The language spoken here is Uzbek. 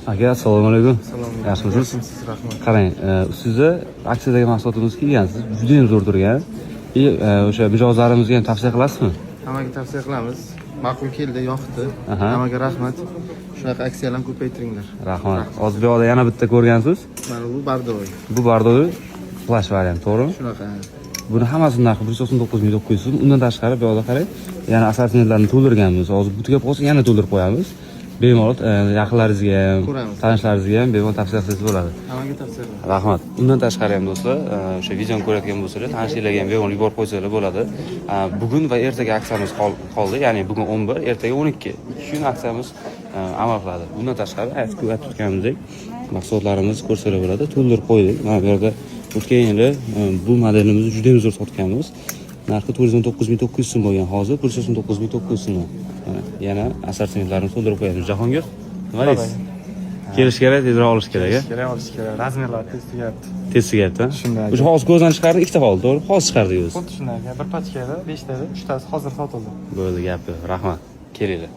Aka, assalomu alaykum. Salom. Yaxshimisiz? Siz rahmat. Qarang, ustida aksiyadagi mahsulotimiz kelgansiz. Juda ham zo'r turgan. O'sha mijozlarimizga ham tavsiya qilasizmi? Hammaga tavsiya qilamiz. Ma'qul keldi, yoqdi. Aha. Hammaga rahmat. Shunaqa aksiyalarni ko'paytiringlar. Rahmat. Hozir bu yoqda yana bitta ko'rgansiz. Mana bu bardoy. Bu bardoy flash variant, to'g'rimi? Shunaqa. Buni hammasining narxi 199.900 so'm. Undan tashqari bu yoqda qarang, yana assortimentlarni to'ldirganmiz. Hozir bu tugab qolsa yana to'ldirib qo'yamiz. Bemalol yaqinlaringizga ham, Ko'ramiz. tanishlaringizga ham bemalol tavsiya qilsangiz bo'ladi. Hammaga tavsiya qilaman. Rahmat. Undan tashqari ham do'stlar, o'sha videoni ko'rayotgan bo'lsangiz, tanishlarga ham bemalol yuborib qo'ysangiz bo'ladi. Bugun va ertaga aksiyamiz qoldi, ya'ni bugun 11, ertaga 12. 2 kun aksiyamiz amal qiladi. Bundan tashqari aytib tutganimizdek mahsulotlarimizni ko'rsalar bo'ladi. To'ldirib qo'ydik. Mana bu yerda o'tgan yili bu modelimizni juda ham zo'r sotganmiz. Narxi 409.900 so'm bo'lgan, hozir 409.900 so'm. Yana assortimentlarni to'ldirib qo'yamiz. Jahongir, nima deysiz? Kelish kerak, tezroq olish kerak, a? Kerak olish kerak. Razmerlar tez tugayapti. Tez tugayapti. Shunday. O'sha hozir ko'zdan chiqardik, ikkita qoldi, to'g'ri? Hozir chiqardik o'zi. Xuddi shunday. Bir pachkada 5 tadi, 3tasi hozir sotildi. Bo'ldi gapi. Rahmat. Kelinglar.